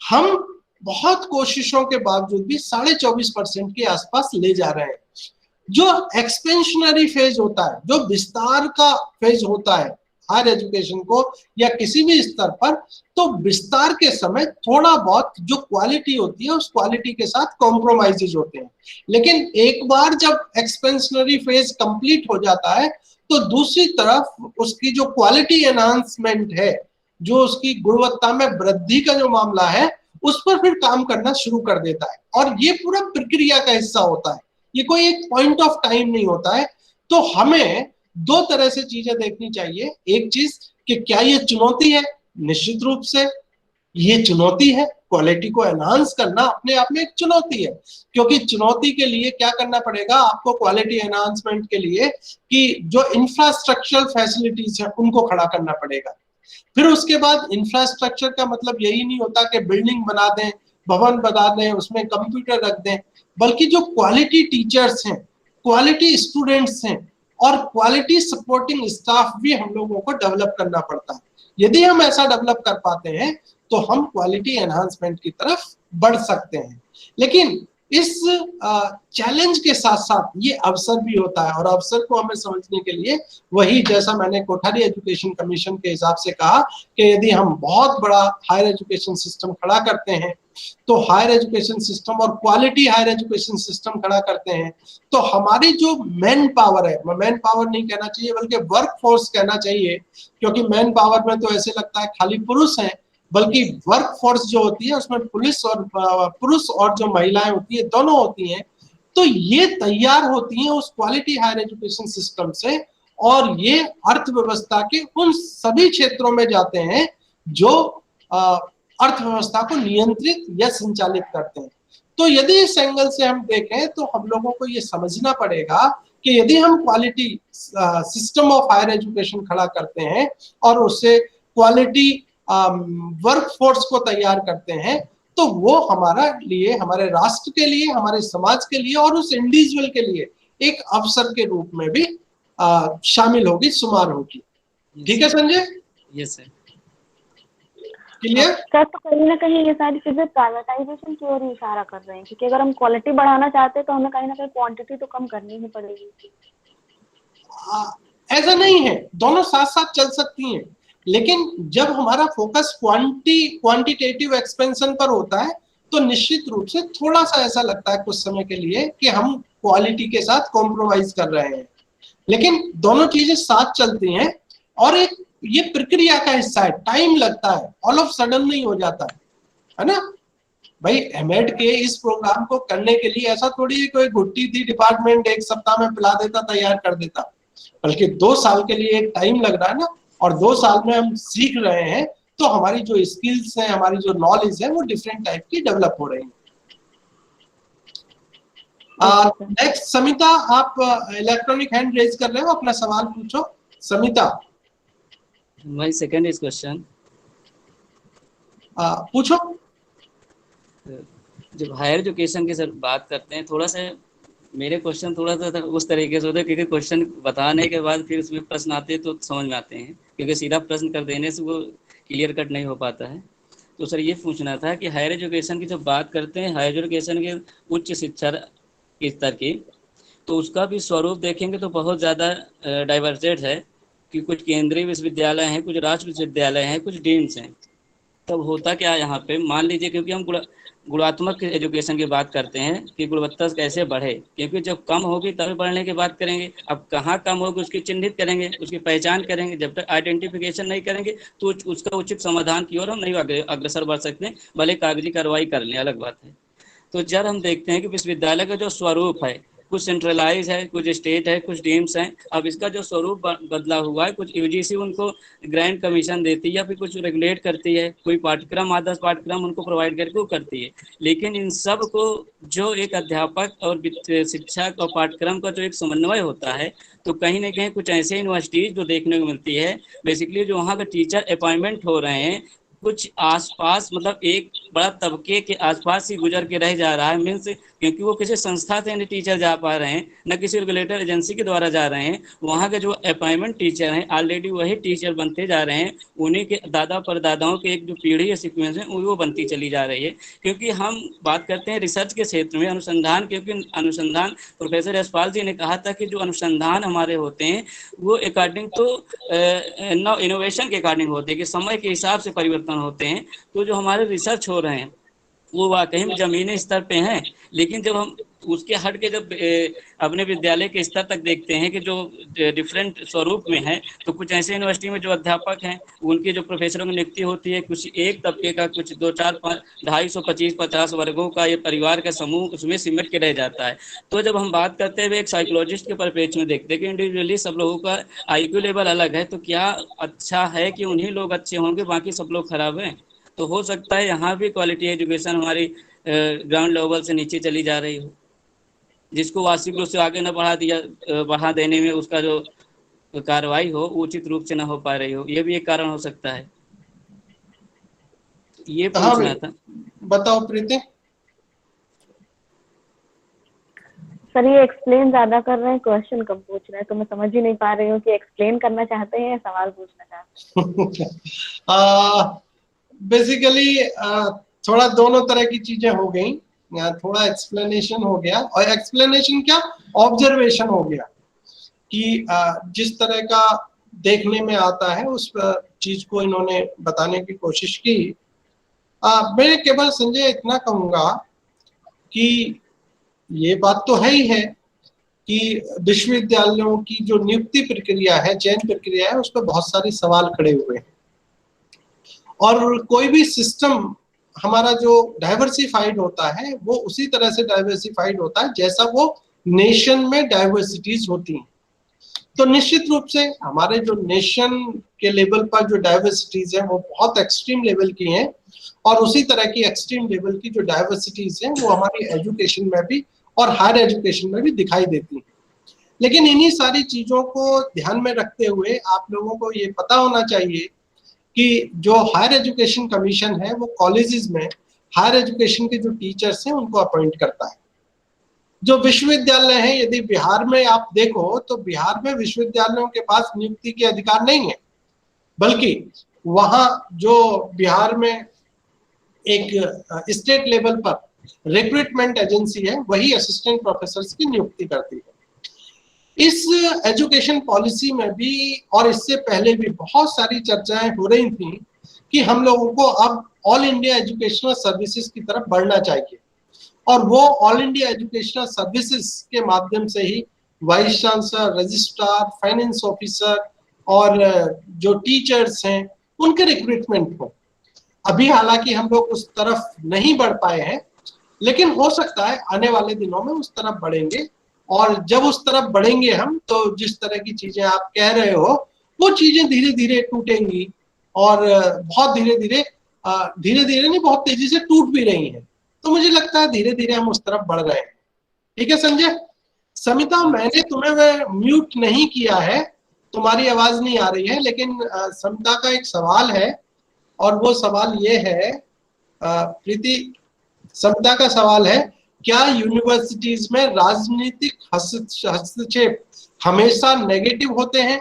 हम बहुत कोशिशों के बावजूद भी 24.5% के आसपास ले जा रहे हैं। जो एक्सपेंशनरी फेज होता है, जो विस्तार का फेज होता है हायर एजुकेशन को या किसी भी स्तर पर, तो विस्तार के समय थोड़ा बहुत जो क्वालिटी होती है उस क्वालिटी के साथ कॉम्प्रोमाइजेज होते हैं। लेकिन एक बार जब एक्सपेंशनरी फेज कंप्लीट हो जाता है तो दूसरी तरफ उसकी जो क्वालिटी एनहांसमेंट है, जो उसकी गुणवत्ता में वृद्धि का जो मामला है, उस पर फिर काम करना शुरू कर देता है। और ये पूरा प्रक्रिया का हिस्सा होता है, ये कोई एक पॉइंट ऑफ टाइम नहीं होता है। तो हमें दो तरह से चीजें देखनी चाहिए। एक चीज कि क्या ये चुनौती है, निश्चित रूप से ये चुनौती है। क्वालिटी को एनहांस करना अपने आप में एक चुनौती है, क्योंकि चुनौती के लिए क्या करना पड़ेगा आपको, क्वालिटी एनहांसमेंट के लिए कि जो इंफ्रास्ट्रक्चरल फैसिलिटीज है उनको खड़ा करना पड़ेगा। फिर उसके बाद इंफ्रास्ट्रक्चर का मतलब यही नहीं होता कि बिल्डिंग बना दें, भवन बना दें, उसमें कंप्यूटर रख दें, बल्कि जो क्वालिटी टीचर्स हैं, क्वालिटी स्टूडेंट्स हैं और क्वालिटी सपोर्टिंग स्टाफ भी हम लोगों को डेवलप करना पड़ता है। यदि हम ऐसा डेवलप कर पाते हैं तो हम क्वालिटी एनहांसमेंट की तरफ बढ़ सकते हैं। लेकिन इस चैलेंज के साथ साथ ये अवसर भी होता है, और अवसर को हमें समझने के लिए वही, जैसा मैंने कोठारी एजुकेशन कमीशन के हिसाब से कहा कि यदि हम बहुत बड़ा हायर एजुकेशन सिस्टम खड़ा करते हैं तो हायर एजुकेशन सिस्टम और क्वालिटी हायर एजुकेशन सिस्टम खड़ा करते हैं, तो हमारी जो मैन पावर है, मैन पावर नहीं कहना चाहिए बल्कि वर्क फोर्स कहना चाहिए, क्योंकि मैन पावर में तो ऐसे लगता है खाली पुरुष हैं, बल्कि वर्क फोर्स जो होती है उसमें पुरुष और जो महिलाएं होती है दोनों होती हैं। तो ये तैयार होती हैं उस क्वालिटी हायर एजुकेशन सिस्टम से, और ये अर्थव्यवस्था के उन सभी क्षेत्रों में जाते हैं जो अर्थव्यवस्था को नियंत्रित या संचालित करते हैं। तो यदि इस एंगल से हम देखें तो हम लोगों को ये समझना पड़ेगा कि यदि हम quality system of higher education खड़ा करते हैं और उससे क्वालिटी वर्क फोर्स को तैयार करते हैं, तो वो हमारा लिए, हमारे राष्ट्र के लिए, हमारे समाज के लिए और उस इंडिविजुअल के लिए एक अवसर के रूप में भी शामिल होगी, शुमार होगी। ठीक है Sanjay? Yes sir. Clear? Sir, तो कहीं ना कहीं ये सारी चीजें प्राइवेटाइजेशन की ओर इशारा कर रहे हैं, क्योंकि अगर हम क्वालिटी बढ़ाना चाहते हैं तो हमें कहीं ना कहीं क्वांटिटी तो कम करनी ही पड़ेगी। ऐसा नहीं है, दोनों साथ साथ चल सकती हैं, लेकिन जब हमारा फोकस क्वांटिटेटिव एक्सपेंशन पर होता है तो निश्चित रूप से थोड़ा सा ऐसा लगता है कुछ समय के लिए कि हम क्वालिटी के साथ कॉम्प्रोमाइज कर रहे हैं, लेकिन दोनों चीजें साथ चलती हैं और एक ये प्रक्रिया का हिस्सा है, टाइम लगता है, ऑल ऑफ सडन नहीं हो जाता है ना भाई। एमएड के इस प्रोग्राम को करने के लिए ऐसा थोड़ी कोई घुट्टी थी डिपार्टमेंट एक सप्ताह में पिला देता, तैयार कर देता, बल्कि 2 साल के लिए एक टाइम लग रहा है ना, और 2 साल में हम सीख रहे हैं, तो हमारी जो स्किल्स हैं, हमारी जो नॉलेज है वो डिफरेंट टाइप की डेवलप हो रही है। नेक्स्ट समिता, आप इलेक्ट्रॉनिक हैंड रेज कर रहे हो, अपना सवाल पूछो Samita. My second is question, पूछो। जब हायर एजुकेशन की सर बात करते हैं, थोड़ा सा मेरे क्वेश्चन थोड़ा सा उस तरीके से होते हैं, क्योंकि क्वेश्चन बताने के बाद फिर उसमें प्रश्न आते हैं तो समझ में आते हैं, क्योंकि सीधा प्रश्न कर देने से वो क्लियर कट नहीं हो पाता है। तो सर ये पूछना था कि हायर एजुकेशन की जब बात करते हैं, हायर एजुकेशन के उच्च शिक्षा के स्तर की, तो उसका भी स्वरूप देखेंगे तो बहुत ज़्यादा डाइवर्जेड है, कि कुछ केंद्रीय विश्वविद्यालय हैं, कुछ राज्य विश्वविद्यालय हैं, कुछ डीम्स हैं। तब होता क्या है यहाँ पे, मान लीजिए, क्योंकि हम गुणात्मक एजुकेशन की बात करते हैं कि गुणवत्ता कैसे बढ़े, क्योंकि जब कम होगी तभी बढ़ने की बात करेंगे। अब कहाँ कम होगी उसकी चिन्हित करेंगे, उसकी पहचान करेंगे। जब तक आइडेंटिफिकेशन नहीं करेंगे तो उसका उचित समाधान की ओर हम नहीं अग्रसर बढ़ सकते, भले कागजी कार्रवाई कर लें, अलग बात है। तो जब हम देखते हैं कि विश्वविद्यालय का जो स्वरूप है, कुछ सेंट्रलाइज है, कुछ स्टेट है, कुछ डीम्स हैं। अब इसका जो स्वरूप बदला हुआ है, कुछ यूजीसी उनको ग्रांट कमीशन देती है या फिर कुछ रेगुलेट करती है, कोई पाठ्यक्रम, आदर्श पाठ्यक्रम उनको प्रोवाइड करके वो करती है। लेकिन इन सब को जो एक अध्यापक और शिक्षक और पाठ्यक्रम का जो एक समन्वय होता है, तो कहीं ना कहीं कुछ ऐसे यूनिवर्सिटीज जो देखने को मिलती है, बेसिकली जो वहाँ के टीचर अपॉइंटमेंट हो रहे हैं, कुछ आसपास, मतलब एक बड़ा तबके के आसपास ही गुजर के रह जा रहा है, मीन्स क्योंकि वो किसी संस्था से नहीं टीचर जा पा रहे हैं, न किसी रेगुलेटर एजेंसी के द्वारा जा रहे हैं। वहाँ के जो अपॉइंटमेंट टीचर हैं ऑलरेडी वही टीचर बनते जा रहे हैं, उन्हीं के दादा परदादाओं के एक जो पीढ़ी है, सीक्वेंस है, वो बनती चली जा रही है। क्योंकि हम बात करते हैं रिसर्च के क्षेत्र में, अनुसंधान, क्योंकि अनुसंधान, प्रोफेसर यशपाल जी ने कहा था कि जो अनुसंधान हमारे होते हैं वो अकॉर्डिंग टू इनोवेशन के अकॉर्डिंग होते हैं, कि समय के हिसाब से परिवर्तन होते हैं। तो जो हमारे रिसर्च हो रहे हैं वो वाकई में जमीनी स्तर पे हैं, लेकिन जब हम उसके हट के जब अपने विद्यालय के स्तर तक देखते हैं कि जो डिफरेंट स्वरूप में है, तो कुछ ऐसे यूनिवर्सिटी में जो अध्यापक हैं उनकी जो प्रोफेसरों की नियुक्ति होती है, कुछ एक तबके का, कुछ 2, 4, 5, 250, 25, 50 वर्गों का ये परिवार का समूह उसमें सिमट के रह जाता है। तो जब हम बात करते हैं एक साइकोलॉजिस्ट के परिप्रेक्ष्य में देखते हैं कि इंडिविजुअली सब लोगों का IQ लेवल अलग है, तो क्या अच्छा है कि उन्हीं लोग अच्छे होंगे, बाकी सब लोग खराब हैं? तो हो सकता है यहाँ भी क्वालिटी एजुकेशन हमारी ग्राउंड लेवल से नीचे चली जा रही हो, जिसको वार्षिक रूप से आगे न बढ़ा देने में उसका जो कार्रवाई हो उचित रूप से न हो पा रही हो, ये भी एक कारण हो सकता है। ये पूछना था। बताओ प्रीति। सर ये एक्सप्लेन ज्यादा कर रहे हैं, क्वेश्चन कम पूछ रहे हैं, तो मैं समझ ही नहीं पा रही हूँ कि एक्सप्लेन करना चाहते हैं या सवाल पूछना चाहते हैं। बेसिकली थोड़ा दोनों तरह की चीजें हो गई, थोड़ा एक्सप्लेनेशन हो गया, और एक्सप्लेनेशन क्या, ऑब्जर्वेशन हो गया कि जिस तरह का देखने में आता है उस चीज को इन्होंने बताने की कोशिश की। मैं केवल संजय इतना कहूंगा कि ये बात तो है ही है कि विश्वविद्यालयों की जो नियुक्ति प्रक्रिया है, चयन प्रक्रिया है, उस पर बहुत सारे सवाल खड़े हुए हैं। और कोई भी सिस्टम हमारा जो डाइवर्सिफाइड होता है वो उसी तरह से डाइवर्सिफाइड होता है जैसा वो नेशन में डाइवर्सिटीज होती हैं। तो निश्चित रूप से हमारे जो नेशन के लेवल पर जो डाइवर्सिटीज है वो बहुत एक्सट्रीम लेवल की हैं, और उसी तरह की एक्सट्रीम लेवल की जो डाइवर्सिटीज हैं वो हमारी एजुकेशन में भी और हायर एजुकेशन में भी दिखाई देती हैं। लेकिन इन्हीं सारी चीजों को ध्यान में रखते हुए आप लोगों को ये पता होना चाहिए कि जो हायर एजुकेशन कमीशन है वो कॉलेजेस में हायर एजुकेशन के जो टीचर्स हैं उनको अपॉइंट करता है। जो विश्वविद्यालय हैं, यदि बिहार में आप देखो तो बिहार में विश्वविद्यालयों के पास नियुक्ति के अधिकार नहीं है, बल्कि वहां जो बिहार में एक स्टेट लेवल पर रिक्रूटमेंट एजेंसी है वही असिस्टेंट प्रोफेसर्स की नियुक्ति करती है। इस एजुकेशन पॉलिसी में भी और इससे पहले भी बहुत सारी चर्चाएं हो रही थी कि हम लोगों को अब ऑल इंडिया एजुकेशनल सर्विसेज की तरफ बढ़ना चाहिए, और वो ऑल इंडिया एजुकेशनल सर्विसेज के माध्यम से ही vice chancellor, registrar, finance officer और जो टीचर्स हैं उनके रिक्रूटमेंट हो। अभी हालांकि हम लोग उस तरफ नहीं बढ़ पाए हैं, लेकिन हो सकता है आने वाले दिनों में उस तरफ बढ़ेंगे। और जब उस तरफ बढ़ेंगे हम, तो जिस तरह की चीजें आप कह रहे हो वो चीजें धीरे धीरे टूटेंगी, और बहुत धीरे धीरे नहीं, बहुत तेजी से टूट भी रही हैं। तो मुझे लगता है धीरे धीरे हम उस तरफ बढ़ रहे हैं। ठीक है संजय। समिता, मैंने तुम्हें म्यूट नहीं किया है, तुम्हारी आवाज नहीं आ रही है, लेकिन समिता का एक सवाल है, और वो सवाल ये है, प्रीति, समिता का सवाल है, क्या यूनिवर्सिटीज में राजनीतिक हस्तक्षेप हमेशा नेगेटिव होते हैं?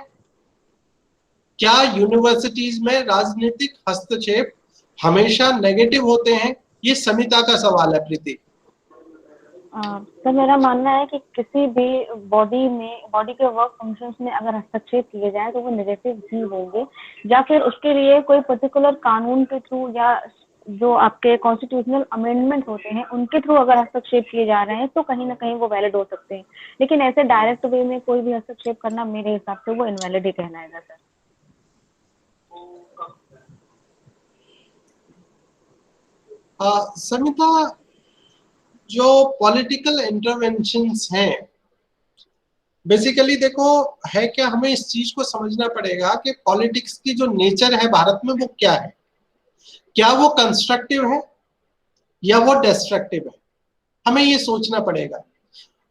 क्या यूनिवर्सिटीज में राजनीतिक हस्तक्षेप हमेशा नेगेटिव होते हैं? ये समिता का सवाल है प्रीति। तो मेरा मानना है कि किसी भी बॉडी के वर्क फंक्शंस में अगर हस्तक्षेप किए जाए तो वो नेगेटिव ही होंगे, या फिर उसके लिए कोई पर्टिकुलर कानून के थ्रू या जो आपके कॉन्स्टिट्यूशनल अमेंडमेंट होते हैं उनके थ्रू अगर हस्तक्षेप किए जा रहे हैं तो कहीं ना कहीं वो वैलिड हो सकते हैं। लेकिन ऐसे डायरेक्ट वे में कोई भी हस्तक्षेप करना मेरे हिसाब से वो इनवैलिड ही कहलाएगा सर। समिता, जो पॉलिटिकल इंटरवेंशंस हैं, बेसिकली देखो है क्या, हमें इस चीज को समझना पड़ेगा कि पॉलिटिक्स की जो नेचर है भारत में वो क्या है। क्या वो कंस्ट्रक्टिव है या वो डिस्ट्रक्टिव है, हमें ये सोचना पड़ेगा।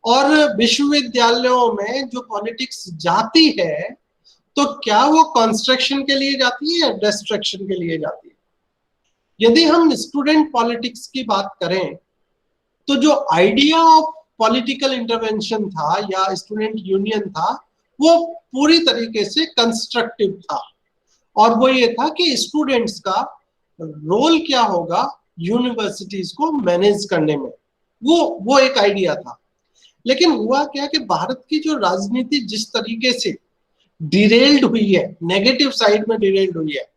और विश्वविद्यालयों में जो पॉलिटिक्स जाती है तो क्या वो कंस्ट्रक्शन के लिए जाती है या डिस्ट्रक्शन के लिए जाती है? यदि हम स्टूडेंट पॉलिटिक्स की बात करें तो जो आइडिया ऑफ पॉलिटिकल इंटरवेंशन था या स्टूडेंट यूनियन था वो पूरी तरीके से कंस्ट्रक्टिव था, और वो ये था कि स्टूडेंट्स का रोल क्या होगा यूनिवर्सिटीज को मैनेज करने में, वो एक आइडिया था। लेकिन हुआ क्या कि भारत की जो राजनीति जिस तरीके से डिरेल्ड हुई है, नेगेटिव साइड में डिरेल्ड हुई है,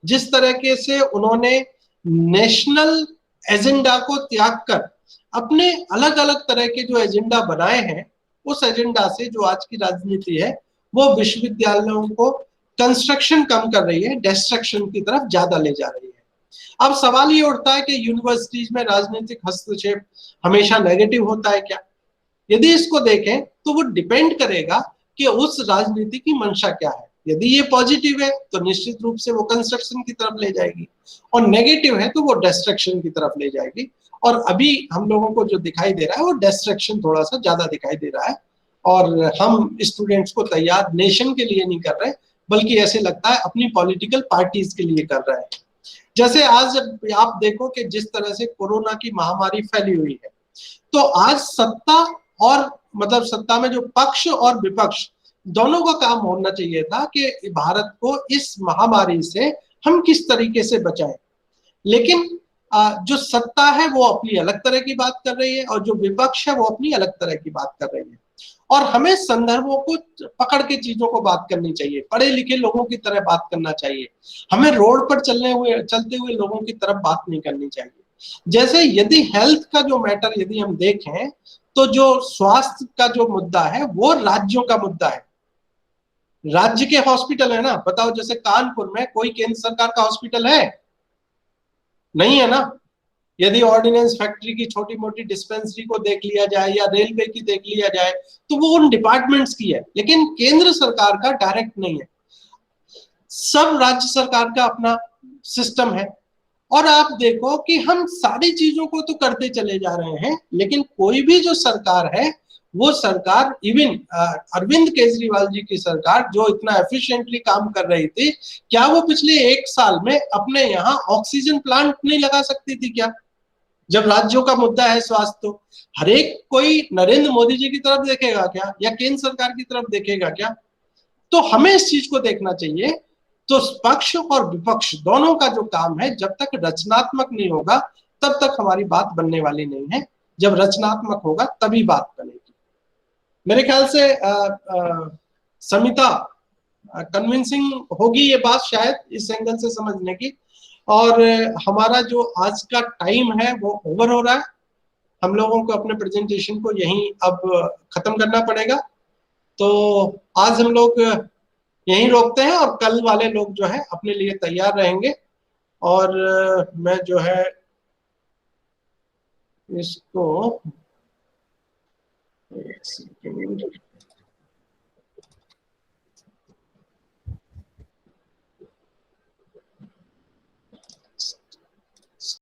जिस तरीके से उन्होंने नेशनल एजेंडा को त्याग कर अपने अलग अलग तरह के जो एजेंडा बनाए हैं, उस एजेंडा से जो आज की राजनीति है वो विश्वविद्यालयों को कंस्ट्रक्शन कम कर रही है, डिस्ट्रक्शन की तरफ ज्यादा ले जा रही है। अब सवाल ये उठता है कि यूनिवर्सिटीज में राजनीतिक हस्तक्षेप हमेशा नेगेटिव होता है क्या? यदि इसको देखें तो वो डिपेंड करेगा कि उस राजनीति की मंशा क्या है। यदि ये पॉजिटिव है तो निश्चित रूप से वो कंस्ट्रक्शन की तरफ ले जाएगी, और नेगेटिव है तो वो डिस्ट्रक्शन की तरफ ले जाएगी। और अभी हम लोगों को जो दिखाई दे रहा है वो डिस्ट्रक्शन थोड़ा सा ज्यादा दिखाई दे रहा है, और हम स्टूडेंट्स को तैयार नेशन के लिए नहीं कर रहे, बल्कि ऐसे लगता है अपनी पॉलिटिकल पार्टीज के लिए कर रहे हैं। जैसे आज आप देखो कि जिस तरह से कोरोना की महामारी फैली हुई है, तो आज सत्ता और मतलब सत्ता में जो पक्ष और विपक्ष दोनों का काम होना चाहिए था कि भारत को इस महामारी से हम किस तरीके से बचाएं। लेकिन जो सत्ता है वो अपनी अलग तरह की बात कर रही है, और जो विपक्ष है वो अपनी अलग तरह की बात कर रही है। और हमें संदर्भों को पकड़ के चीजों को बात करनी चाहिए, पढ़े लिखे लोगों की तरह बात करना चाहिए, हमें रोड पर चलते हुए लोगों की तरफ बात नहीं करनी चाहिए। जैसे यदि हेल्थ का जो मैटर यदि हम देखें तो जो स्वास्थ्य का जो मुद्दा है वो राज्यों का मुद्दा है, राज्य के हॉस्पिटल है ना। बताओ, जैसे कानपुर में कोई केंद्र सरकार का हॉस्पिटल है? नहीं है ना। यदि ऑर्डिनेंस फैक्ट्री की छोटी मोटी डिस्पेंसरी को देख लिया जाए या रेलवे की देख लिया जाए तो वो उन डिपार्टमेंट्स की है, लेकिन केंद्र सरकार का डायरेक्ट नहीं है। सब राज्य सरकार का अपना सिस्टम है। और आप देखो कि हम सारी चीजों को तो करते चले जा रहे हैं, लेकिन कोई भी जो सरकार है वो सरकार, इवन अरविंद केजरीवाल जी की सरकार जो इतना एफिशिएंटली काम कर रही थी, क्या वो पिछले 1 साल में अपने यहाँ ऑक्सीजन प्लांट नहीं लगा सकती थी क्या? जब राज्यों का मुद्दा है स्वास्थ्य, तो हर एक कोई नरेंद्र मोदी जी की तरफ देखेगा क्या या केंद्र सरकार की तरफ देखेगा क्या? तो हमें इस चीज को देखना चाहिए। तो पक्ष और विपक्ष दोनों का जो काम है, जब तक रचनात्मक नहीं होगा तब तक हमारी बात बनने वाली नहीं है। जब रचनात्मक होगा तभी बात बनेगी। मेरे ख्याल से समिता कन्विंसिंग होगी ये बात शायद इस एंगल से समझने की। और हमारा जो आज का टाइम है वो ओवर हो रहा है, हम लोगों को अपने प्रेजेंटेशन को यहीं अब खत्म करना पड़ेगा। तो आज हम लोग यहीं रोकते हैं और कल वाले लोग जो है अपने लिए तैयार रहेंगे। और मैं जो है इसको एक सेकंड